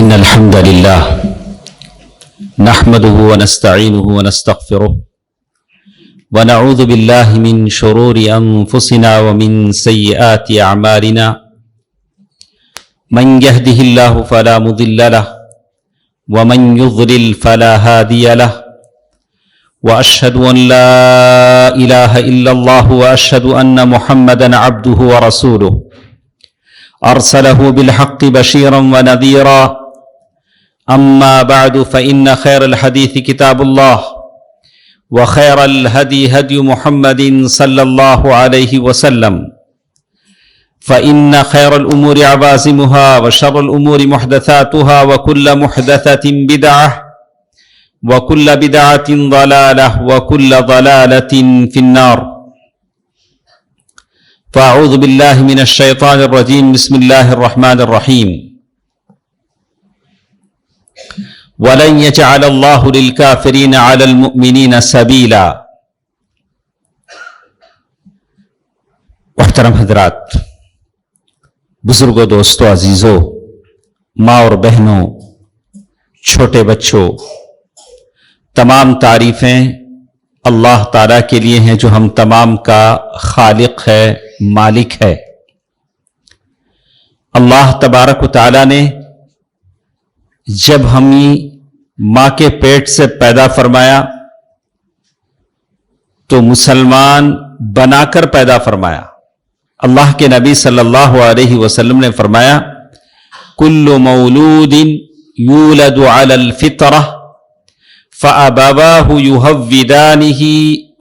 إن الحمد لله نحمده ونستعينه ونستغفره ونعوذ بالله من شرور أنفسنا ومن سيئات أعمالنا من يهده الله فلا مضل له ومن يضلل فلا هادي له وأشهد أن لا إله إلا الله وأشهد أن محمدا عبده ورسوله أرسله بالحق بشيرا ونذيرا أما بعد فإن خير الحديث كتاب الله وخير الهدي هدي محمد صلى الله عليه وسلم فإن خير الأمور عوازمها وشر الأمور محدثاتها وكل محدثة بدعة وكل بدعة ضلالة وكل ضلالة في النار فأعوذ بالله من الشيطان الرجيم بسم الله الرحمن الرحيم وَلَنْ يَجْعَلَ اللَّهُ لِلْكَافِرِينَ عَلَى الْمُؤْمِنِينَ سَبِيلًا۔ محترم حضرات، بزرگوں، دوستوں، عزیزوں، ماں اور بہنوں، چھوٹے بچوں، تمام تعریفیں اللہ تعالیٰ کے لیے ہیں جو ہم تمام کا خالق ہے، مالک ہے۔ اللہ تبارک و تعالیٰ نے جب ہمیں ماں کے پیٹ سے پیدا فرمایا تو مسلمان بنا کر پیدا فرمایا۔ اللہ کے نبی صلی اللہ علیہ وسلم نے فرمایا کل مولود یولد علی الفطرہ فأبواه یہودانہ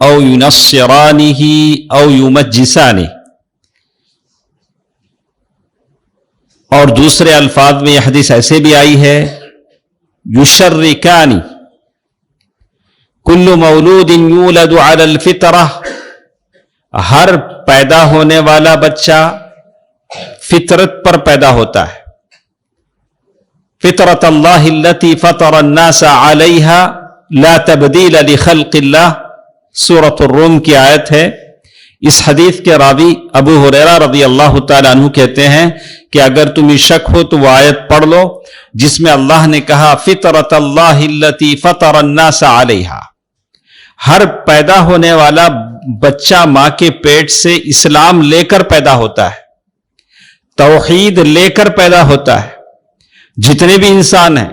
او ینصرانہ او یمجسانہ۔ اور دوسرے الفاظ میں یہ حدیث ایسے بھی آئی ہے یشرکانی کل مولود یولد علی الفطرہ، ہر پیدا ہونے والا بچہ فطرت پر پیدا ہوتا ہے۔ فطرت اللہ التی فطر الناس علیہا لا تبدیل لخلق اللہ، سورۃ الروم کی آیت ہے۔ اس حدیث کے راوی ابو ہریرہ رضی اللہ تعالیٰ عنہ کہتے ہیں کہ اگر تمہیں شک ہو تو وہ آیت پڑھ لو جس میں اللہ نے کہا فطرت اللہ التی فطر الناس علیہا، ہر پیدا ہونے والا بچہ ماں کے پیٹ سے اسلام لے کر پیدا ہوتا ہے، توحید لے کر پیدا ہوتا ہے۔ جتنے بھی انسان ہیں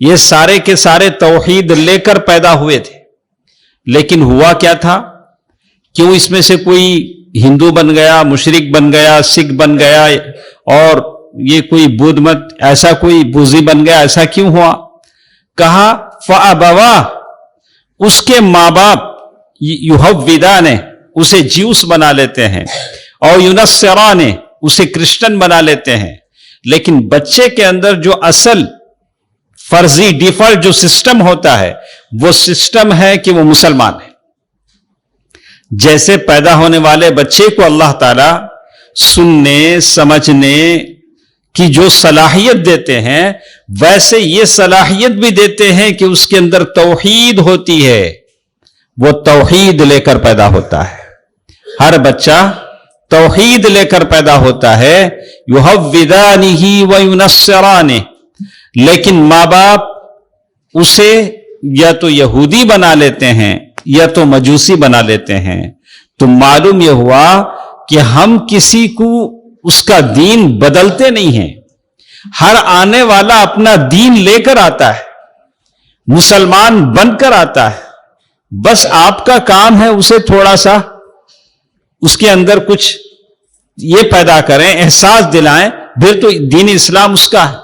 یہ سارے کے سارے توحید لے کر پیدا ہوئے تھے، لیکن ہوا کیا تھا؟ کیوں اس میں سے کوئی ہندو بن گیا، مشرک بن گیا، سکھ بن گیا، اور یہ کوئی بدھ مت ایسا کوئی بوذی بن گیا، ایسا کیوں ہوا؟ کہا فَأَبَوَاهُ، اس کے ماں باپ یہودان اسے جیوس بنا لیتے ہیں، اور ینصران اسے کرسچن بنا لیتے ہیں، لیکن بچے کے اندر جو اصل فرضی ڈیفالٹ جو سسٹم ہوتا ہے وہ سسٹم ہے کہ وہ مسلمان ہے۔ جیسے پیدا ہونے والے بچے کو اللہ تعالی سننے سمجھنے کی جو صلاحیت دیتے ہیں، ویسے یہ صلاحیت بھی دیتے ہیں کہ اس کے اندر توحید ہوتی ہے، وہ توحید لے کر پیدا ہوتا ہے۔ ہر بچہ توحید لے کر پیدا ہوتا ہے، یہودانہ و ینصرانہ، لیکن ماں باپ اسے یا تو یہودی بنا لیتے ہیں یا تو مجوسی بنا لیتے ہیں۔ تو معلوم یہ ہوا کہ ہم کسی کو اس کا دین بدلتے نہیں ہیں، ہر آنے والا اپنا دین لے کر آتا ہے، مسلمان بن کر آتا ہے۔ بس آپ کا کام ہے اسے تھوڑا سا اس کے اندر کچھ یہ پیدا کریں، احساس دلائیں، پھر تو دین اسلام اس کا ہے۔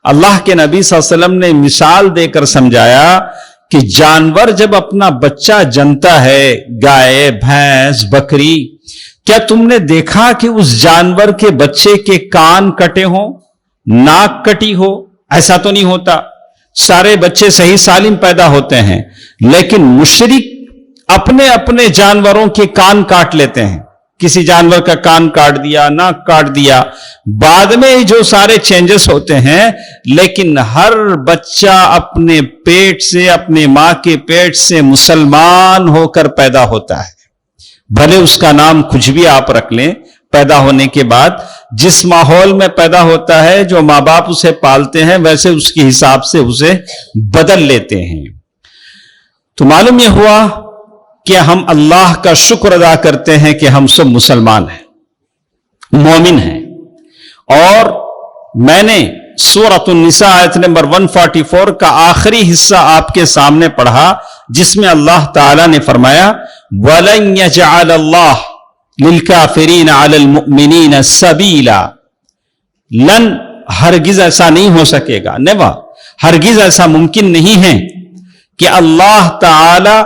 اللہ کے نبی صلی اللہ علیہ وسلم نے مثال دے کر سمجھایا کہ جانور جب اپنا بچہ جنتا ہے، گائے، بھینس، بکری، کیا تم نے دیکھا کہ اس جانور کے بچے کے کان کٹے ہوں، ناک کٹی ہو؟ ایسا تو نہیں ہوتا، سارے بچے صحیح سالم پیدا ہوتے ہیں، لیکن مشرک اپنے اپنے جانوروں کے کان کاٹ لیتے ہیں، کسی جانور کا کان کاٹ دیا، ناک کاٹ دیا، بعد میں جو سارے چینجز ہوتے ہیں، لیکن ہر بچہ اپنے پیٹ سے، اپنے ماں کے پیٹ سے مسلمان ہو کر پیدا ہوتا ہے۔ بھلے اس کا نام کچھ بھی آپ رکھ لیں، پیدا ہونے کے بعد جس ماحول میں پیدا ہوتا ہے، جو ماں باپ اسے پالتے ہیں، ویسے اس کے حساب سے اسے بدل لیتے ہیں۔ تو معلوم یہ ہوا کہ ہم اللہ کا شکر ادا کرتے ہیں کہ ہم سب مسلمان ہیں، مومن ہیں۔ اور میں نے سورۃ النساء آیت نمبر 144 کا آخری حصہ آپ کے سامنے پڑھا، جس میں اللہ تعالی نے فرمایا وَلَن يَجْعَلَ اللَّهُ لِلْكَافِرِينَ عَلَى الْمُؤْمِنِينَ سَبِيلًا، لن ہرگز ایسا نہیں ہو سکے گا، نیوا ہرگز ایسا ممکن نہیں ہے کہ اللہ تعالی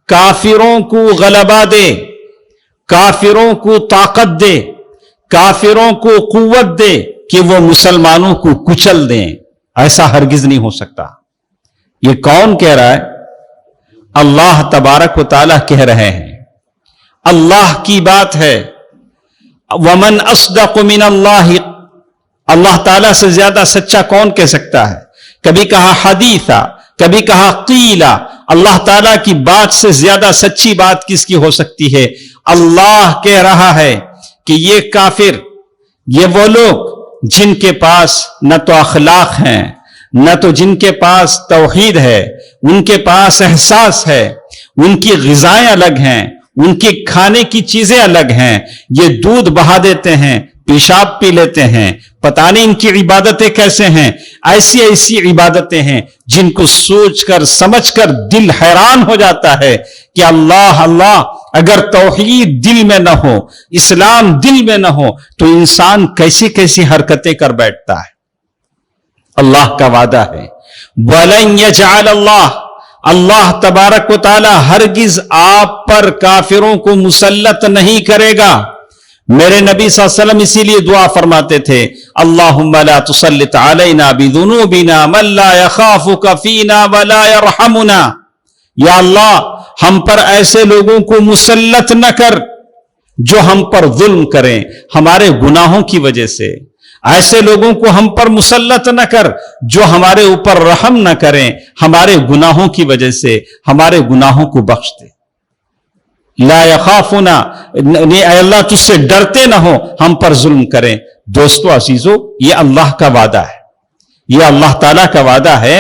کافروں کو غلبہ دے، کافروں کو طاقت دے، کافروں کو قوت دے کہ وہ مسلمانوں کو کچل دیں۔ ایسا ہرگز نہیں ہو سکتا۔ یہ کون کہہ رہا ہے؟ اللہ تبارک و تعالیٰ کہہ رہے ہیں، اللہ کی بات ہے۔ ومن اصدق من اللہ، اللہ تعالیٰ سے زیادہ سچا کون کہہ سکتا ہے؟ کبھی کہا حدیثا، کبھی کہا قیلا۔ اللہ تعالیٰ کی بات سے زیادہ سچی بات کس کی ہو سکتی ہے؟ اللہ کہہ رہا ہے کہ یہ کافر، یہ وہ لوگ جن کے پاس نہ تو اخلاق ہیں، نہ تو جن کے پاس توحید ہے، ان کے پاس احساس ہے، ان کی غذائیں الگ ہیں، ان کی کھانے کی چیزیں الگ ہیں، یہ دودھ بہا دیتے ہیں، پیشاب پی لیتے ہیں، پتہ نہیں ان کی عبادتیں کیسے ہیں، ایسی ایسی عبادتیں ہیں جن کو سوچ کر سمجھ کر دل حیران ہو جاتا ہے کہ اللہ اللہ، اگر توحید دل میں نہ ہو، اسلام دل میں نہ ہو تو انسان کیسی کیسی حرکتیں کر بیٹھتا ہے۔ اللہ کا وعدہ ہے وَلَن يَجْعَلَ اللَّهُ، اللہ تبارک و تعالی ہرگز آپ پر کافروں کو مسلط نہیں کرے گا۔ میرے نبی صلی اللہ علیہ وسلم اسی لیے دعا فرماتے تھے اللہم لا تسلط علینا بذنوبنا من لا یخافک فینا ولا یرحمنا، یا اللہ ہم پر ایسے لوگوں کو مسلط نہ کر جو ہم پر ظلم کریں ہمارے گناہوں کی وجہ سے، ایسے لوگوں کو ہم پر مسلط نہ کر جو ہمارے اوپر رحم نہ کریں ہمارے گناہوں کی وجہ سے، ہمارے گناہوں کو بخش دے۔ لا یخافنا، اے اللہ تجھ سے ڈرتے نہ ہو ہم پر ظلم کریں۔ دوستو عزیزو، یہ اللہ کا وعدہ ہے، یہ اللہ تعالیٰ کا وعدہ ہے۔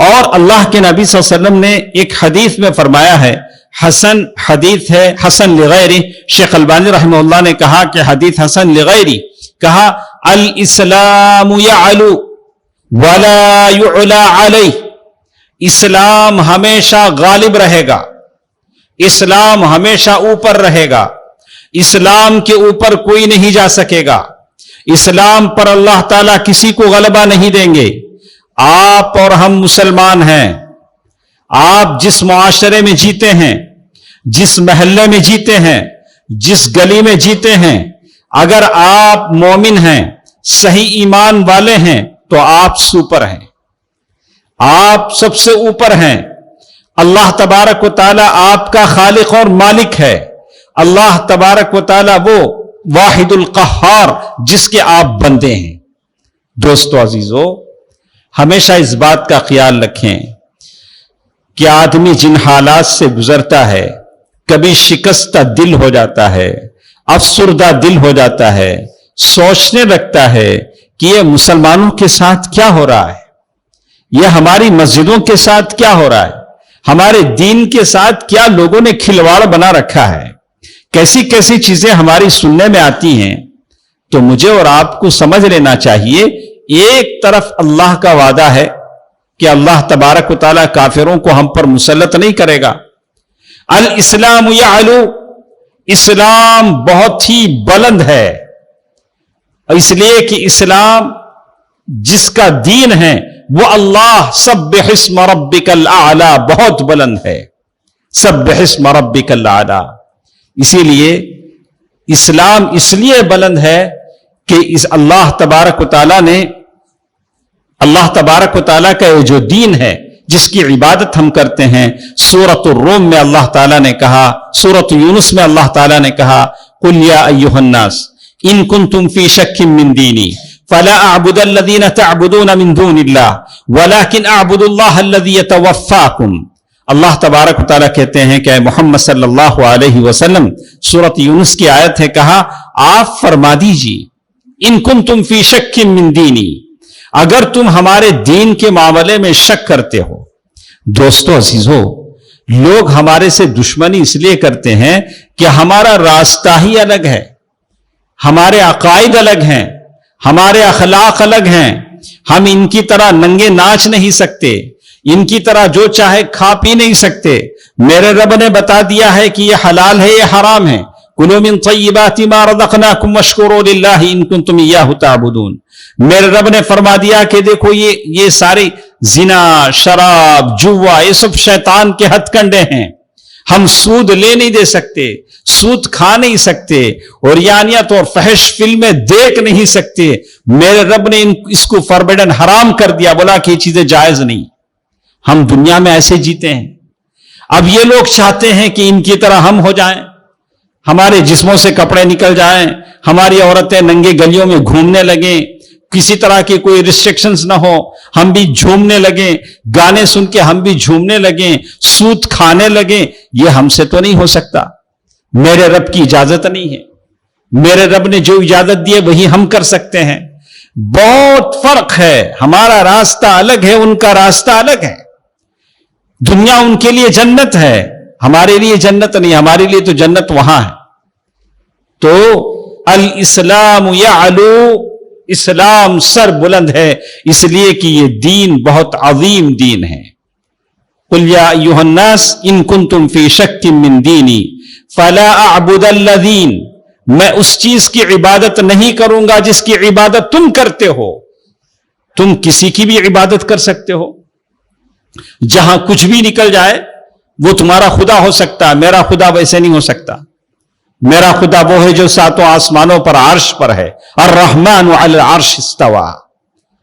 اور اللہ کے نبی صلی اللہ علیہ وسلم نے ایک حدیث میں فرمایا ہے، حسن حدیث ہے، حسن لغیری، شیخ البانی رحمہ اللہ نے کہا کہ حدیث حسن لغیری، کہا الاسلام یعلو ولا یعلا علیہ، اسلام ہمیشہ غالب رہے گا، اسلام ہمیشہ اوپر رہے گا، اسلام کے اوپر کوئی نہیں جا سکے گا، اسلام پر اللہ تعالیٰ کسی کو غلبہ نہیں دیں گے۔ آپ اور ہم مسلمان ہیں، آپ جس معاشرے میں جیتے ہیں، جس محلے میں جیتے ہیں، جس گلی میں جیتے ہیں، اگر آپ مومن ہیں، صحیح ایمان والے ہیں تو آپ سپر ہیں، آپ سب سے اوپر ہیں۔ اللہ تبارک و تعالیٰ آپ کا خالق اور مالک ہے، اللہ تبارک و تعالیٰ وہ واحد القہار جس کے آپ بندے ہیں۔ دوستو عزیزو، ہمیشہ اس بات کا خیال رکھیں کہ آدمی جن حالات سے گزرتا ہے، کبھی شکستہ دل ہو جاتا ہے، افسردہ دل ہو جاتا ہے، سوچنے لگتا ہے کہ یہ مسلمانوں کے ساتھ کیا ہو رہا ہے، یہ ہماری مسجدوں کے ساتھ کیا ہو رہا ہے، ہمارے دین کے ساتھ کیا لوگوں نے کھلواڑ بنا رکھا ہے، کیسی کیسی چیزیں ہماری سننے میں آتی ہیں۔ تو مجھے اور آپ کو سمجھ لینا چاہیے، ایک طرف اللہ کا وعدہ ہے کہ اللہ تبارک و تعالیٰ کافروں کو ہم پر مسلط نہیں کرے گا۔ الاسلام یعلو، اسلام بہت ہی بلند ہے، اس لیے کہ اسلام جس کا دین ہے وہ اللہ سبح اسم ربک الاعلی بہت بلند ہے، سبح اسم ربک الاعلی۔ اسی لیے اسلام اس لیے بلند ہے کہ اس اللہ تبارک و تعالیٰ نے، اللہ تبارک و تعالیٰ کا یہ جو دین ہے جس کی عبادت ہم کرتے ہیں، سورۃ الروم میں اللہ تعالیٰ نے کہا، سورۃ یونس میں اللہ تعالیٰ نے کہا قل یا ایھا الناس ان کنتم فی شک من دینی فلا اعبد الذین تعبدون من دون اللہ ولکن اعبد اللہ الذی یتوفاکم۔ अल्लाह तबारक व तआला कहते हैं कि मोहम्मद सल्लल्लाहु अलैहि वसल्लम, सूरत यूनुस की आयत है, कहा आप फरमा दीजिए इन कुंतुम फी शक्किन मिन दीनी, अगर तुम हमारे दीन के मामले में शक करते हो। दोस्तों अजीजों, लोग हमारे से दुश्मनी इसलिए करते हैं कि हमारा रास्ता ही अलग है, हमारे अकायद अलग हैं, हमारे अखलाक अलग हैं। हम इनकी तरह नंगे नाच नहीं सकते, इनकी तरह जो चाहे खा पी नहीं सकते। मेरे रब ने बता दिया है कि यह हलाल है, यह हराम है। कुलू मिन तय्यिबाति मा रज़क़नाकुम वश्कुरू लिल्लाहि इन कुंतुम इय्याहु ताबुदून। मेरे रब ने फरमा दिया कि देखो ये सारे जिना, शराब, जुआ, ये सब शैतान के हथकंडे हैं। हम सूद ले नहीं दे सकते, सूद खा नहीं सकते, और यानियत और फहश फिल्में देख नहीं सकते। मेरे रब ने इसको फॉरबिडन, हराम कर दिया, बोला कि ये चीजें जायज नहीं। हम दुनिया में ऐसे जीते हैं। अब ये लोग चाहते हैं कि इनकी तरह हम हो जाएं, हमारे जिस्मों से कपड़े निकल जाएं, हमारी औरतें नंगे गलियों में घूमने लगें, किसी तरह की कोई रिस्ट्रिक्शंस ना हो, हम भी झूमने लगे, गाने सुन के हम भी झूमने लगे, सूद खाने लगे। ये हमसे तो नहीं हो सकता, मेरे रब की इजाजत नहीं है। मेरे रब ने जो इजाजत दी है वही हम कर सकते हैं। बहुत फर्क है, हमारा रास्ता अलग है, उनका रास्ता अलग है। दुनिया उनके लिए जन्नत है, हमारे लिए जन्नत नहीं, हमारे लिए तो जन्नत वहां है। तो अल इस्लाम यअलू, इस्लाम सर बुलंद है, इसलिए कि ये दीन बहुत अजीम दीन है। कुल या अय्युहन्नास इन कुंतुम फी शक्किन मिन दीनी फला अअबुदल्लज़ीन, मैं उस चीज की इबादत नहीं करूंगा जिसकी इबादत तुम करते हो। तुम किसी की भी इबादत कर सकते हो, जहां कुछ भी निकल जाए वो तुम्हारा खुदा हो सकता है, मेरा खुदा वैसे नहीं हो सकता। मेरा खुदा वो है जो सातों आसमानों पर अर्श पर है, अर्रहमान अल अर्श इस्तवा।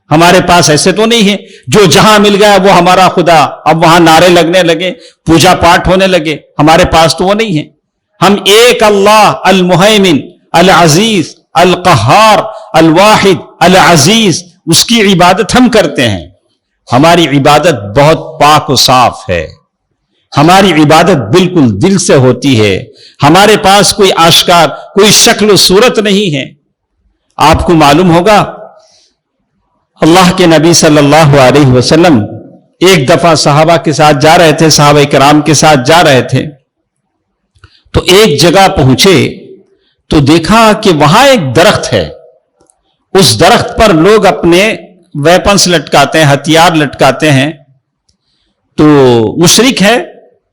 हमारे पास ऐसे तो नहीं है जो जहां मिल गया वो हमारा खुदा, अब वहां नारे लगने लगे, पूजा पाठ होने लगे। हमारे पास तो वो नहीं है। हम एक अल्लाह अल मुहैमिन अल अजीज अल कहार अल वाहिद अल अजीज, उसकी इबादत हम करते हैं। हमारी इबादत बहुत पाक और साफ है, हमारी इबादत बिल्कुल दिल से होती है। हमारे पास कोई आश्कार, कोई शक्ल सूरत नहीं है। आपको मालूम होगा, अल्लाह के नबी सल्लल्लाहु अलैहि वसल्लम एक दफा सहाबा के साथ जा रहे थे, सहाबा किराम के साथ जा रहे थे, तो एक जगह पहुंचे तो देखा कि वहां एक दरख्त है। उस दरख्त पर लोग अपने वेपन्स लटकाते हैं, हथियार लटकाते हैं। तो मुशरिक है,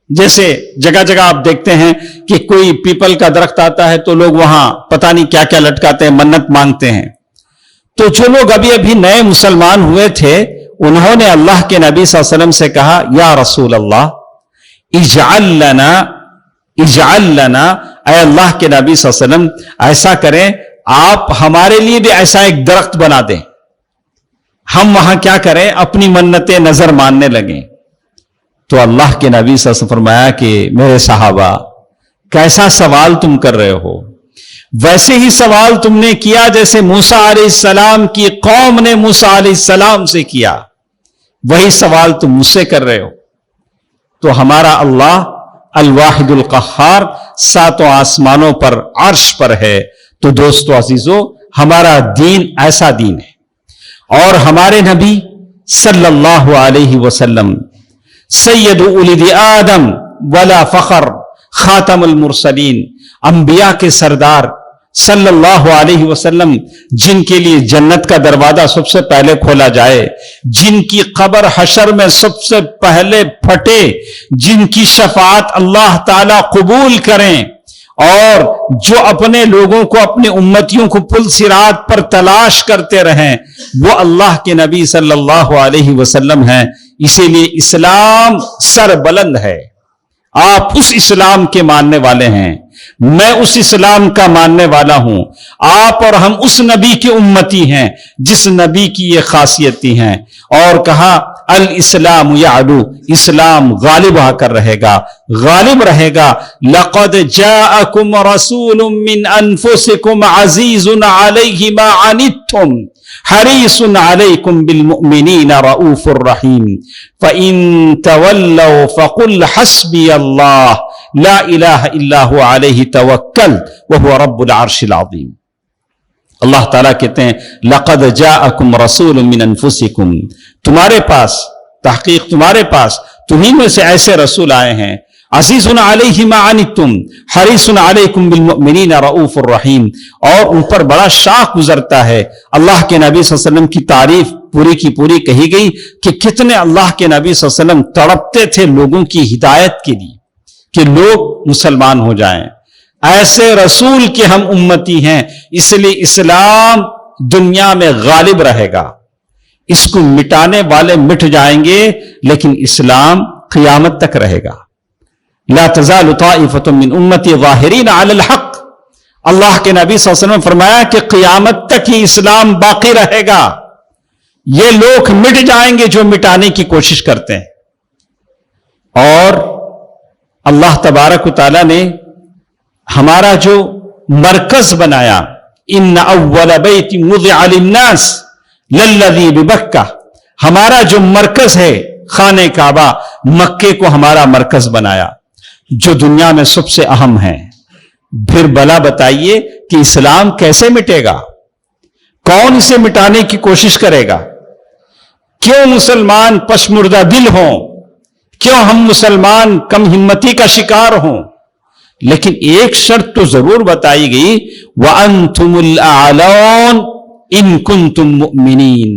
जैसे जगह जगह आप देखते हैं कि कोई पीपल का दरख्त आता है तो लोग वहां पता नहीं क्या क्या लटकाते हैं, मन्नत मांगते हैं। तो जो लोग अभी अभी नए मुसलमान हुए थे, उन्होंने अल्लाह के नबी सल्लल्लाहु अलैहि वसल्लम से कहा, या रसूल अल्लाह इजअल लना, ऐ अल्लाह के नबी सल्लल्लाहु अलैहि वसल्लम, ऐसा करें आप हमारे लिए भी ऐसा एक दरख्त बना दें, हम वहां क्या करें, अपनी मन्नतें नजर मानने लगें। तो अल्लाह के नबी सल्लल्लाहु अलैहि वसल्लम फरमाया कि मेरे सहाबा, कैसा सवाल तुम कर रहे हो? वैसे ही सवाल तुमने किया जैसे मूसा अलैहिस्सलाम की कौम ने मूसा अलैहिस्सलाम से किया, वही सवाल तुम मुझसे कर रहे हो। तो हमारा अल्लाह अल वाहिदुल कहार सातों आसमानों पर अर्श पर है। तो दोस्तों अजीजों, हमारा दीन ऐसा दीन है। और हमारे नबी सल्लल्लाहु अलैहि वसल्लम सैयद उलिद आदम वला फखर खातमुल मुरसलीन, अंबिया के सरदार सल्लल्लाहु अलैहि वसल्लम, जिनके लिए जन्नत का दरवाजा सबसे पहले खोला जाए, जिनकी कब्र हशर में सबसे पहले फटे, जिनकी शफाअत अल्लाह ताला कबूल करें, और जो अपने लोगों को, अपने उम्मतियों को पुल सिरात पर तलाश करते रहें, वो अल्लाह के नबी सल्लल्लाहु अलैहि वसल्लम हैं। इसीलिए इस्लाम सर बुलंद है। आप उस इस्लाम के मानने वाले हैं, मैं उस इस्लाम का मानने वाला हूं। आप और हम उस नबी के उम्मती हैं जिस नबी की ये खासियतें हैं। और कहा अल इस्लाम यादू, इस्लाम गालिब आकर रहेगा, गालिब रहेगा। लक़द जाअकुम रसूलुम मिन अनफुसिकुम अज़ीज़ुन अलैहि मा अनित्तुम हरीसुन अलैकुम बिलमुमिनीना रऊफुर रहीम फइन तवल्लौ फकुल हस्बी अल्लाह ला इलाहा इल्ला हुवा अलैहि तवक्कल व हुवा रब्बुल अर्शिल अज़ीम। अल्लाह ताला कहते हैं लक़द जाअकुम रसूलुम मिन अनफुसिकुम, तुम्हारे पास तहकीक तुम्हारे पास तुम्हीं में से ऐसे रसूल आए हैं, अज़ीज़ुन अलैहि मा अनित्तुम हरीसुन अलैकुम बिलमुमिनीना रऊफुर रहीम, और उन पर बड़ा शाख गुजरता है। अल्लाह के नबी सल्लल्लाहु अलैहि वसल्लम की तारीफ पूरी की पूरी कही गई कि कितने अल्लाह के नबी सल्लल्लाहु अलैहि वसल्लम तड़पते थे लोगों की हिदायत के लिए कि लोग मुसलमान हो जाएं। ऐसे रसूल के हम उम्मती हैं, इसलिए इस्लाम दुनिया में गालिब रहेगा। इसको मिटाने वाले मिट जाएंगे, लेकिन इस्लाम क़यामत तक रहेगा। ला तज़ालु ताइफ़तुम मिन उम्मती ज़ाहिरीन अलल हक़, अल्लाह के नबी सल्लल्लाहु अलैहि वसल्लम ने फरमाया कि क़यामत तक ही इस्लाम बाकी रहेगा। ये लोग मिट जाएंगे जो मिटाने की कोशिश करते हैं। और अल्लाह तबारक व तआला ने हमारा जो मरकज बनाया, इन्ना अव्वल बैति वुज़िअ लिन्नास लल्लज़ी बिबक्का, हमारा जो मरकज है खाने काबा, मक्के को हमारा मरकज बनाया जो दुनिया में सबसे अहम है। फिर भला बताइए कि इस्लाम कैसे मिटेगा? कौन इसे मिटाने की कोशिश करेगा? क्यों मुसलमान पशमुर्दा दिल हों? क्यों हम मुसलमान कम हिम्मती का शिकार हों? लेकिन एक शर्त तो जरूर बताई गई, व अंतुमुल आलौन इन कुंतुम मुमिनीन,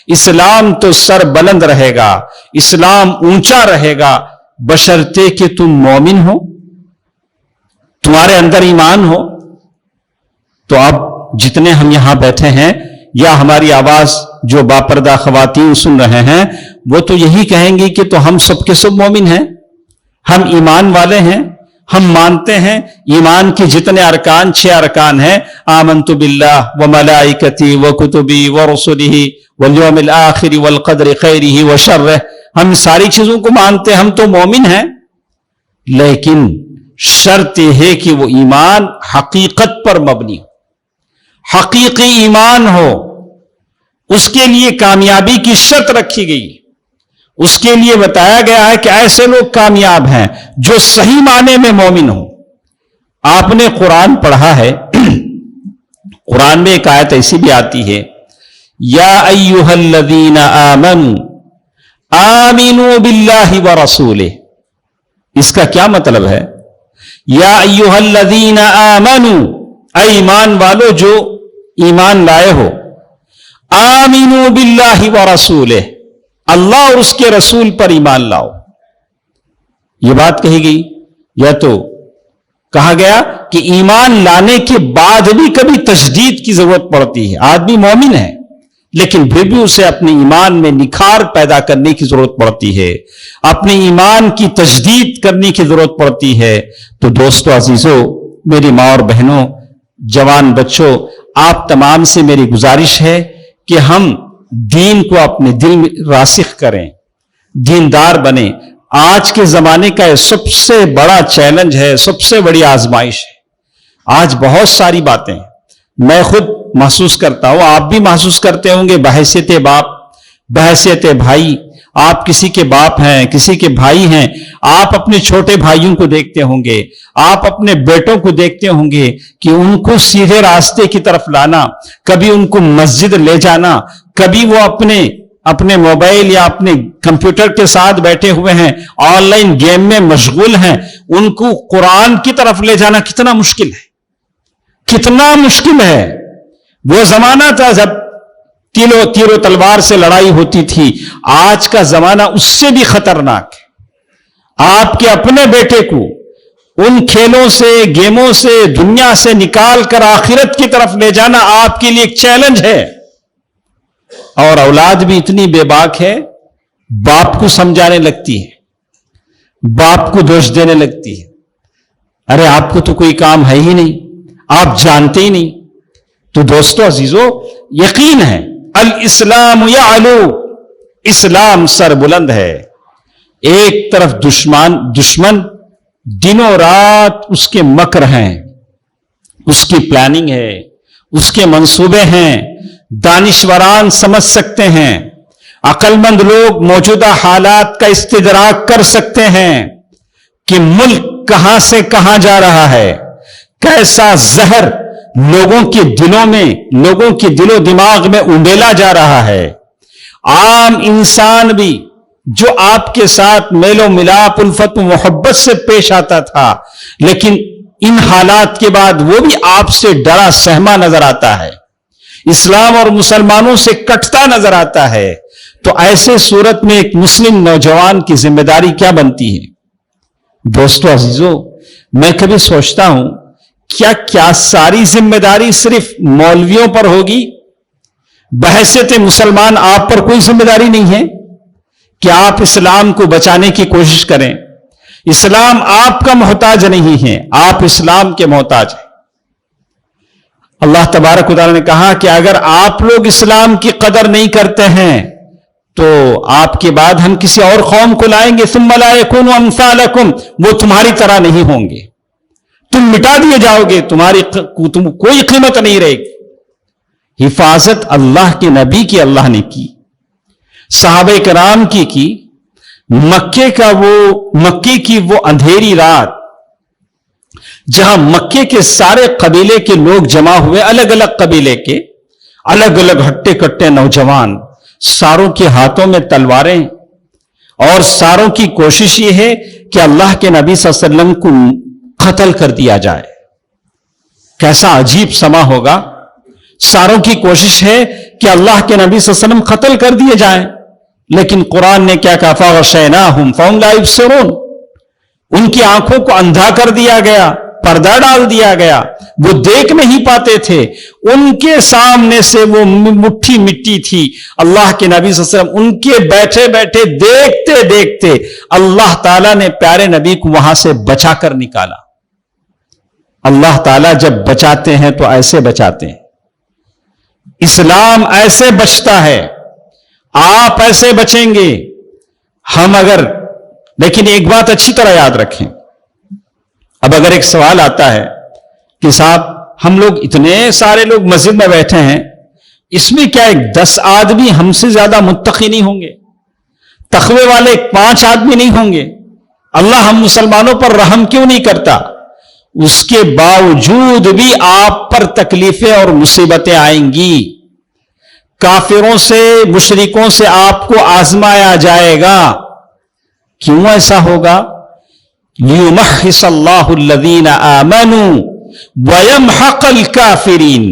इस्लाम तो सर बुलंद रहेगा, इस्लाम ऊंचा रहेगा, बशर्ते कि तुम मोमिन हो, तुम्हारे अंदर ईमान हो। तो अब जितने हम यहां बैठे हैं या हमारी आवाज जो बापर्दा खवातीन सुन रहे हैं, वो तो यही कहेंगी कि तो हम सबके सब मोमिन हैं, हम ईमान वाले हैं, हम मानते हैं ईमान के जितने अरकान 6 अरकान हैं, आमन्तु बिल्लाह व मलाइकती व कुतुबी व रसूलिही वल यौमिल आखिर वल क़द्रि खैरिही व शर्रिही, हम सारी चीजों को मानते हैं, हम तो मोमिन हैं। लेकिन शर्त यह है कि वो ईमान हकीकत पर मबनी हो, हकीकी ईमान हो। उसके लिए कामयाबी की शर्त रखी गई, उसके लिए बताया गया है कि ऐसे लोग कामयाब हैं जो सही माने में मोमिन हो। आपने कुरान पढ़ा है, कुरान में एक आयत ऐसी भी आती है, या अय्युहल्लज़ीना आमनू आमिनू बिल्लाहि व रसूलिही। इसका क्या मतलब है? या अय्युहल्लज़ीना आमनू, ऐ ईमान वालो जो ईमान लाए हो, आमिनू बिल्लाहि व रसूलिही, अल्लाह और उसके रसूल पर ईमान लाओ। यह बात कही गई। या तो कहा गया कि ईमान लाने के बाद भी कभी तजदीद की जरूरत पड़ती है। आदमी मोमिन है लेकिन फिर भी उसे अपने ईमान में निखार पैदा करने की जरूरत पड़ती है, अपने ईमान की तजदीद करने की जरूरत पड़ती है। तो दोस्तों अजीजों, मेरी माँ और बहनों, जवान बच्चों, आप तमाम से मेरी गुजारिश है कि हम दीन को अपने दिल में रासिख करें, दीनदार बने। आज के जमाने का यह सबसे बड़ा चैलेंज है, सबसे बड़ी आजमाइश है। आज बहुत सारी बातें मैं खुद महसूस करता हूं, आप भी महसूस करते होंगे, बहैसियत बाप, बहैसियत भाई। आप किसी के बाप हैं, किसी के भाई हैं, आप अपने छोटे भाइयों को देखते होंगे, आप अपने बेटों को देखते होंगे कि उनको सीधे रास्ते की तरफ लाना, कभी उनको मस्जिद ले जाना, कभी वो अपने मोबाइल या अपने कंप्यूटर के साथ बैठे हुए हैं, ऑनलाइन गेम में मशगूल हैं, उनको कुरान की तरफ ले जाना कितना मुश्किल है, कितना मुश्किल है। वो जमाना था जब तीरों तलवार से लड़ाई होती थी, आज का जमाना उससे भी खतरनाक है। आपके अपने बेटे को उन खेलों से, गेमों से, दुनिया से निकाल कर आखिरत की तरफ ले जाना आपके लिए एक चैलेंज है। और औलाद भी इतनी बेबाक है, बाप को समझाने लगती है, बाप को दोष देने लगती है, अरे आपको तो कोई काम है ही नहीं, आप जानते ही नहीं। तो दोस्तों अजीजों, यकीन है अल इस्लाम यालू, इस्लाम सर बुलंद है। एक तरफ दुश्मन दिनों रात उसके मकर हैं, उसकी प्लानिंग है, उसके मंसूबे हैं, दानिशवरान समझ सकते हैं, अक्लमंद लोग मौजूदा हालात का इस्तिदराक कर सकते हैं कि मुल्क कहां से कहां जा रहा है, कैसा जहर लोगों के दिलों में, लोगों के दिलो दिमाग में उंडेला जा रहा है। आम इंसान भी जो आपके साथ मेलो मिलाप उल्फत मोहब्बत से पेश आता था, लेकिन इन हालात के बाद वो भी आपसे डरा सहमा नजर आता है, इस्लाम और मुसलमानों से कटता नजर आता है। तो ऐसे सूरत में एक मुस्लिम नौजवान की जिम्मेदारी क्या बनती है? दोस्तों अजीजों, मैं कभी सोचता हूं क्या सारी जिम्मेदारी सिर्फ मौलवियों पर होगी? बहैसियत मुसलमान आप पर कोई जिम्मेदारी नहीं है कि आप इस्लाम को बचाने की कोशिश करें? इस्लाम आपका मोहताज नहीं है, आप इस्लाम के मोहताज हैं। अल्लाह तबारक व तआला ने कहा कि अगर आप लोग इस्लाम की कदर नहीं करते हैं तो आपके बाद हम किसी और कौम को लाएंगे, सुम्मा ला यकूनु अम्सालकुम, वो तुम्हारी तरह नहीं होंगे, तुम मिटा दिए जाओगे, तुम कोई कीमत नहीं रहेगी। हिफाजत अल्लाह के नबी की अल्लाह ने की, सहाबे कराम की। मक्के की वो अंधेरी रात जहां मक्के के सारे कबीले के लोग जमा हुए, अलग अलग कबीले के अलग अलग हट्टे कट्टे नौजवान, सारों के हाथों में तलवारें, और सारों की कोशिश ये है कि अल्लाह के नबी सल्लल्लाहु अलैहि वसल्लम को कत्ल कर दिया जाए। कैसा अजीब समा होगा। सारों की कोशिश है कि अल्लाह के नबी सल्लल्लाहु अलैहि वसल्लम कत्ल कर दिए जाएं, लेकिन कुरान ने क्या कहा? फ़ग़शयनाहुम फ़हुम ला युबसिरून, उनकी आंखों को अंधा कर दिया गया, पर्दा डाल दिया गया, वो देख नहीं पाते थे। उनके सामने से वो मुट्ठी मिट्टी थी। अल्लाह के नबी सल्लल्लाहु अलैहि वसल्लम उनके बैठे बैठे देखते देखते अल्लाह ताला ने प्यारे नबी को वहां से बचा कर निकाला। अल्लाह ताला जब बचाते हैं तो ऐसे बचाते हैं। इस्लाम ऐसे बचता है, आप ऐसे बचेंगे, हम अगर, लेकिन एक बात अच्छी तरह याद रखें। अब अगर एक सवाल आता है कि साहब हम लोग इतने सारे लोग मस्जिद में बैठे हैं, इसमें क्या एक 10 आदमी हमसे ज्यादा मुत्तकी नहीं होंगे? तकवे वाले 5 आदमी नहीं होंगे? अल्लाह हम मुसलमानों पर रहम क्यों नहीं करता? उसके बावजूद भी आप पर तकलीफें और मुसीबतें आएंगी। काफिरों से, मुशरिकों से आपको आजमाया जाएगा। क्यों ऐसा होगा? लियुमहिसल्लाहुल्लज़ीना आमनू वयमहक़ल काफिरीन।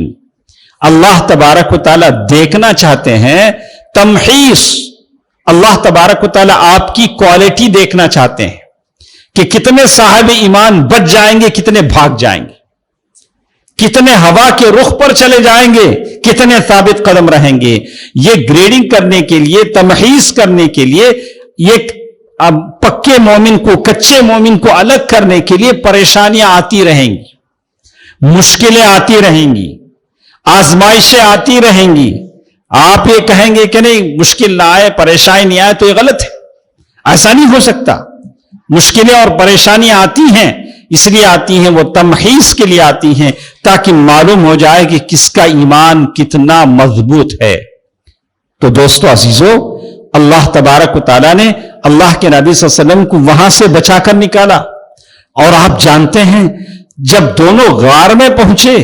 अल्लाह तबारक व तआला देखना चाहते हैं तमहीस। अल्लाह तबारक व तआला आपकी क्वालिटी देखना चाहते हैं कि कितने साहिब ईमान बच जाएंगे, कितने भाग जाएंगे, कितने हवा के रुख पर चले जाएंगे, कितने साबित कदम रहेंगे। ये ग्रेडिंग करने के लिए, तमहीस करने के लिए, ये अब पक्के मोमिन को, कच्चे मोमिन को अलग करने के लिए परेशानियां आती रहेंगी, मुश्किलें आती रहेंगी, आजमाइशें आती रहेंगी। आप ये कहेंगे कि नहीं मुश्किल ना आए, परेशानी नहीं आए, तो ये गलत है। ऐसा नहीं हो सकता। मुश्किलें और परेशानियां आती हैं, इसलिए आती हैं, वो तमहीस के लिए आती हैं, ताकि मालूम हो जाए कि किसका ईमान कितना मजबूत है। तो दोस्तों अजीजों, अल्लाह तबारक व तआला ने अल्लाह के नबी सल्लल्लाहु अलैहि वसल्लम को वहां से बचाकर निकाला। और आप जानते हैं, जब दोनों गार में पहुंचे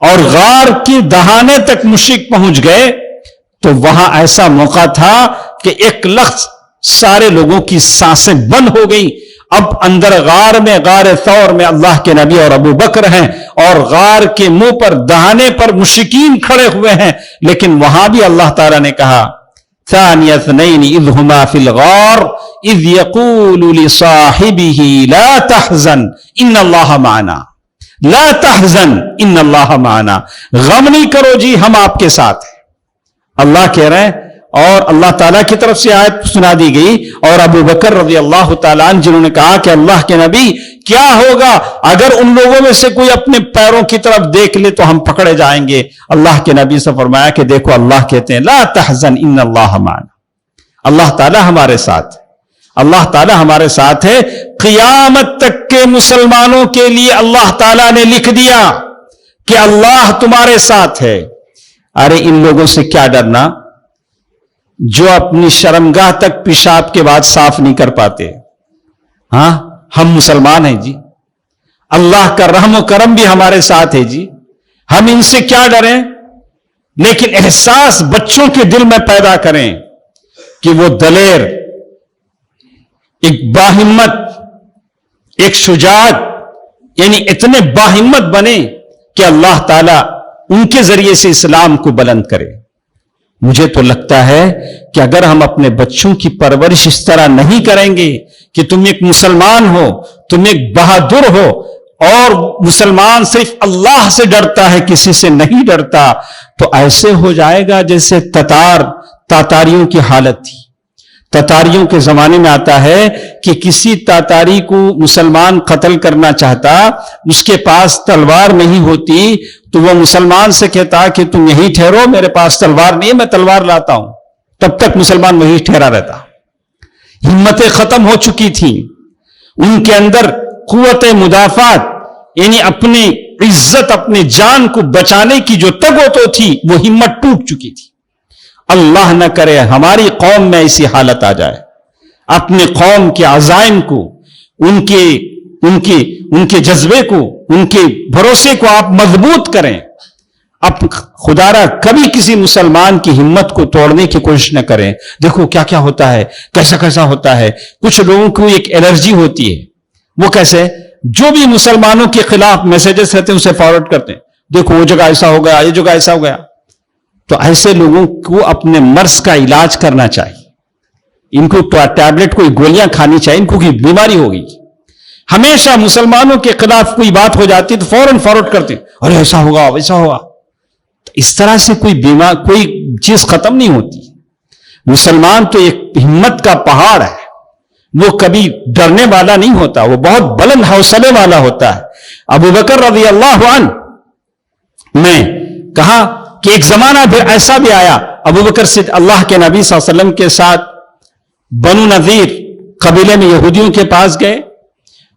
और गार के दहाने तक मुशरिक पहुंच गए, तो वहां ऐसा मौका था कि एक लख्ज सारे लोगों की सांसें बंद हो गई। अब अंदर गार में, गार सौर में अल्लाह के नबी और अबू बकर हैं, और गार के मुंह पर, दहाने पर मुशरिकीन खड़े हुए हैं। लेकिन वहां भी अल्लाह ताला ने कहा, सानिया इस्नैनि इज़ हुमा फिल गार इज़ यक़ूलु लिसाहिबिही ला तहज़न इन्नल्लाह माना, ला तहज़न इन्नल्लाह माना। गम नहीं करो जी, हम आपके साथ हैं, अल्लाह कह रहे हैं। और अल्लाह ताला की तरफ से आयत सुना दी गई, और अबू बकर रज़ी अल्लाह ताला अन्हु जिन्होंने कहा कि अल्लाह के नबी, क्या होगा अगर उन लोगों में से कोई अपने पैरों की तरफ देख ले तो हम पकड़े जाएंगे। अल्लाह के नबी से फरमाया कि देखो, अल्लाह कहते हैं ला तहज़न इन्नल्लाह माना, अल्लाह ताला हमारे साथ, अल्लाह ताला हमारे साथ है। क़ियामत तक के मुसलमानों के लिए अल्लाह ताला ने लिख दिया कि अल्लाह तुम्हारे साथ है। अरे इन लोगों से क्या डरना जो अपनी शर्मगाह तक पेशाब के बाद साफ नहीं कर पाते। हां, हम मुसलमान हैं जी, अल्लाह का रहम करम भी हमारे साथ है जी, हम इनसे क्या डरें। लेकिन एहसास बच्चों के दिल में पैदा करें कि वो दलेर, एक बाहिम्मत, एक शुजाअत, यानी इतने बाहिम्मत बने कि अल्लाह ताला उनके जरिए से इस्लाम को बुलंद करे। मुझे तो लगता है कि अगर हम अपने बच्चों की परवरिश इस तरह नहीं करेंगे कि तुम एक मुसलमान हो, तुम एक बहादुर हो, और मुसलमान सिर्फ अल्लाह से डरता है, किसी से नहीं डरता, तो ऐसे हो जाएगा जैसे तातारियों की हालत थी। तातारियों के जमाने में आता है कि किसी तातारी को मुसलमान कत्ल करना चाहता, उसके पास तलवार नहीं होती, तो वह मुसलमान से कहता कि तुम यहीं ठहरो, मेरे पास तलवार नहीं है, मैं तलवार लाता हूं। तब तक मुसलमान वहीं ठहरा रहता। हिम्मतें खत्म हो चुकी थी उनके अंदर, कुव्वत मुदाफात यानी अपनी इज्जत, अपनी जान को बचाने की जो तगो थी, वो हिम्मत टूट चुकी थी। अल्लाह न करे हमारी कौम में ऐसी हालत आ जाए। अपने कौम के अज़ाइम को, उनके जज्बे को, उनके भरोसे को आप मजबूत करें। अब खुदारा कभी किसी मुसलमान की हिम्मत को तोड़ने की कोशिश न करें। देखो क्या क्या होता है, कैसा कैसा होता है। कुछ लोगों को एक एलर्जी होती है। वो कैसे, जो भी मुसलमानों के खिलाफ मैसेजेस रहते हैं उसे फॉरवर्ड करते हैं, देखो वो जगह ऐसा हो गया, ये जगह ऐसा हो गया। तो ऐसे लोगों को अपने मर्ज का इलाज करना चाहिए। इनको टैबलेट, कोई गोलियां खानी चाहिए, इनको कोई बीमारी होगी। हमेशा मुसलमानों के खिलाफ कोई बात हो जाती तो फौरन फॉरवर्ड करते, अरे ऐसा होगा वैसा होगा। तो इस तरह से कोई चीज खत्म नहीं होती। मुसलमान तो एक हिम्मत का पहाड़ है, वो कभी डरने वाला नहीं होता, वो बहुत बुलंद हौसले वाला होता है। अबू बकर रज़ी अल्लाह अन्हु में कहा कि एक जमाना भी ऐसा भी आया, अबू बकर से अल्लाह के नबी सल्लल्लाहु अलैहि वसल्लम के साथ बनु नज़ीर कबीले में यहूदियों के पास गए।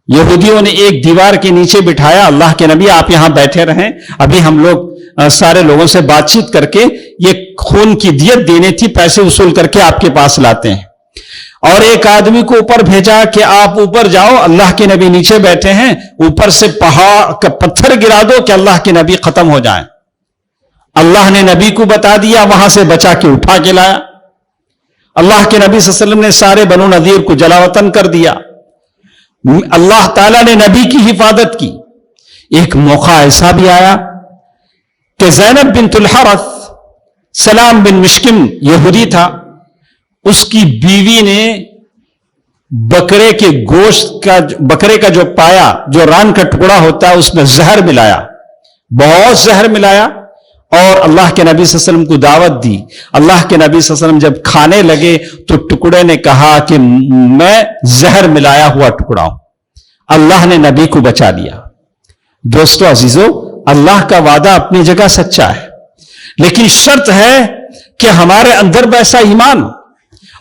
यहूदियों ने एक दीवार के नीचे बिठाया, अल्लाह के नबी आप यहां बैठे रहें, अभी हम लोग सारे लोगों से बातचीत करके ये खून की दियत देनी थी, पैसे वसूल करके आपके पास लाते हैं। और एक आदमी को ऊपर भेजा कि आप ऊपर जाओ, अल्लाह के नबी नीचे बैठे हैं, ऊपर से पहाड़ का पत्थर गिरा दो कि अल्लाह के नबी खत्म हो जाएं। अल्लाह ने नबी को बता दिया, वहां से बचा के उठा के लाया। अल्लाह के नबी सल्लल्लाहु अलैहि वसल्लम ने सारे बनु नज़ीर को जलावतन कर दिया। अल्लाह ताला ने नबी की हिफाजत की। एक मौका ऐसा भी आया कि ज़ैनब बिन्तुल हरस, सलाम बिन मिश्किम यहूदी था, उसकी बीवी ने बकरे के गोश्त का, बकरे का जो पाया, जो रान का टुकड़ा होता है, उसमें जहर मिलाया, बहुत जहर मिलाया, और अल्लाह के नबी सल्लल्लाहु अलैहि वसल्लम को दावत दी। अल्लाह के नबी सल्लल्लाहु अलैहि वसल्लम जब खाने लगे तो टुकड़े ने कहा कि मैं जहर मिलाया हुआ टुकड़ा हूं। अल्लाह ने नबी को बचा लिया। दोस्तों अजीजों, अल्लाह का वादा अपनी जगह सच्चा है, लेकिन शर्त है कि हमारे अंदर वैसा ईमान हो।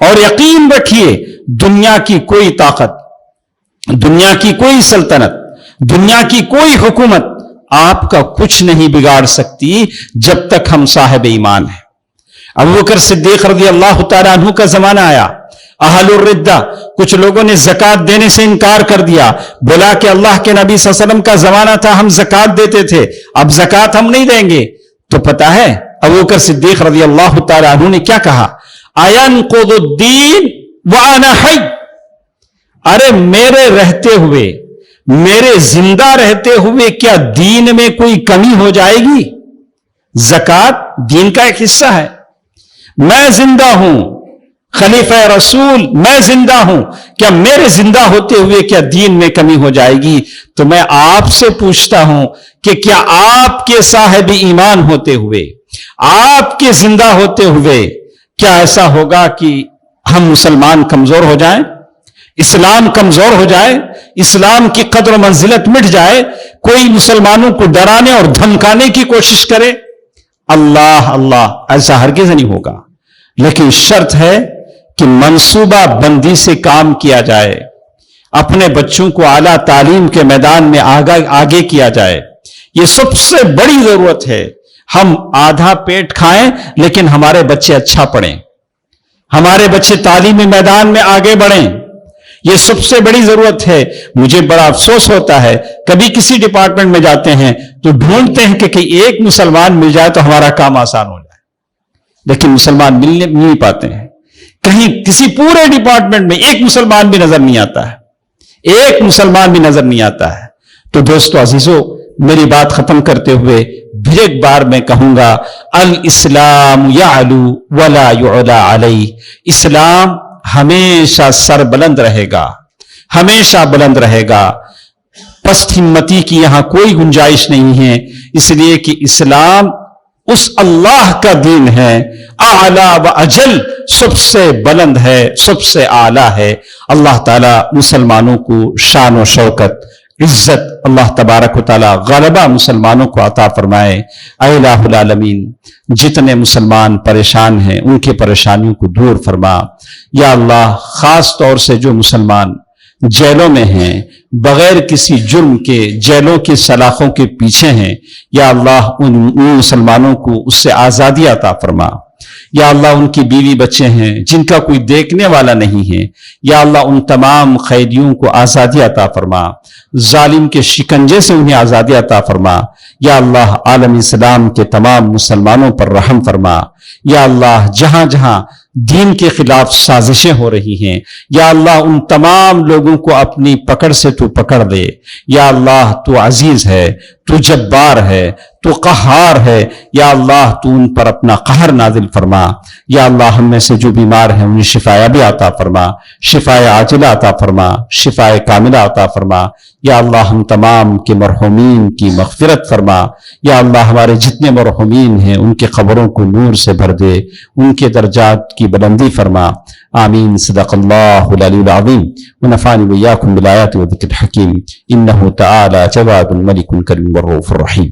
और यकीन रखिए, दुनिया की कोई ताकत, दुनिया की कोई सल्तनत, दुनिया की कोई हुकूमत आपका कुछ नहीं बिगाड़ सकती जब तक हम साहिब ईमान हैं। अबू बकर सिद्दीक रज़ी अल्लाह तआला अन्हु का जमाना आया। अहलुर रिद्दा, कुछ लोगों ने ज़कात देने से इनकार कर दिया, बोला कि अल्लाह के नबी सल्लल्लाहु अलैहि वसल्लम का जमाना था, हम ज़कात देते थे, अब ज़कात हम नहीं देंगे। तो पता है अबू बकर सिद्दीक रज़ी अल्लाह तआला अन्हु ने क्या कहा, अयनक़ुदुद्दीन व अना हय, अरे मेरे रहते हुए, मेरे जिंदा रहते हुए क्या दीन में कोई कमी हो जाएगी? ज़कात दीन का एक हिस्सा है। मैं जिंदा हूं, खलीफा रसूल मैं जिंदा हूं, क्या मेरे जिंदा होते हुए क्या दीन में कमी हो जाएगी? तो मैं आपसे पूछता हूं कि क्या आपके साहिब ईमान होते हुए, आपके जिंदा होते हुए, क्या ऐसा होगा कि हम मुसलमान कमजोर हो जाएं, इस्लाम कमजोर हो जाए, इस्लाम की कद्र मंजिलत मिट जाए, कोई मुसलमानों को डराने और धमकाने की कोशिश करे? अल्लाह अल्लाह, ऐसा हरगिज़ नहीं होगा। लेकिन शर्त है कि मंसूबा बंदी से काम किया जाए, अपने बच्चों को आला तालीम के मैदान में आगे किया जाए। यह सबसे बड़ी जरूरत है। ہم آدھا پیٹ کھائیں لیکن ہمارے بچے اچھا پڑھیں، ہمارے بچے تعلیمی میدان میں آگے بڑھیں، یہ سب سے بڑی ضرورت ہے۔ مجھے بڑا افسوس ہوتا ہے، کبھی کسی ڈپارٹمنٹ میں جاتے ہیں تو ڈھونڈتے ہیں کہ ایک مسلمان مل جائے تو ہمارا کام آسان ہو جائے، لیکن مسلمان مل نہیں پاتے ہیں۔ کہیں کسی پورے ڈپارٹمنٹ میں ایک مسلمان بھی نظر نہیں آتا ہے، ایک مسلمان بھی نظر نہیں آتا ہے۔ تو دوستو عزیزو، میری بات ختم کرتے ہوئے پھر ایک بار میں کہوں گا، الاسلام یعلو ولا یعلا علیہ، اسلام ہمیشہ سر بلند رہے گا، ہمیشہ بلند رہے گا، پست ہمتی کی یہاں کوئی گنجائش نہیں ہے، اس لیے کہ اسلام اس اللہ کا دین ہے، اعلی و اجل، سب سے بلند ہے، سب سے اعلی ہے۔ اللہ تعالی مسلمانوں کو شان و شوکت، عزت، اللہ تبارک و تعالی غلبہ مسلمانوں کو عطا فرمائے۔ اے الہ العالمین، جتنے مسلمان پریشان ہیں ان کی پریشانیوں کو دور فرما۔ یا اللہ، خاص طور سے جو مسلمان جیلوں میں ہیں، بغیر کسی جرم کے جیلوں کی سلاخوں کے پیچھے ہیں، یا اللہ ان مسلمانوں کو اس سے آزادی عطا فرما۔ یا اللہ، ان کی بیوی بچے ہیں جن کا کوئی دیکھنے والا نہیں ہے، یا اللہ ان تمام قیدیوں کو آزادی عطا فرما، ظالم کے شکنجے سے انہیں آزادی عطا فرما۔ یا اللہ، عالم اسلام کے تمام مسلمانوں پر رحم فرما۔ یا اللہ، جہاں جہاں دین کے خلاف سازشیں ہو رہی ہیں، یا اللہ ان تمام لوگوں کو اپنی پکڑ سے تو پکڑ دے۔ یا اللہ، تو عزیز ہے، تو جبار ہے، تو قہار ہے، یا اللہ تو ان پر اپنا قہر نازل فرما۔ یا اللہ، ہم میں سے جو بیمار ہیں انہیں شفا بھی عطا فرما، شفا عاجلہ عطا فرما، شفا کاملہ عطا فرما۔ یا اللہ، ہم تمام کے مرحومین کی مغفرت فرما۔ یا اللہ، ہمارے جتنے مرحومین ہیں ان کے قبروں کو نور سے بھر دے، ان کے درجات کی بلندی فرما۔ آمین۔ صدق اللہ العلی العظیم، ونفعني وإياكم بالآيات والذكر الحكيم، إنه تعالى جواد ملك كريم والرؤوف الرحيم۔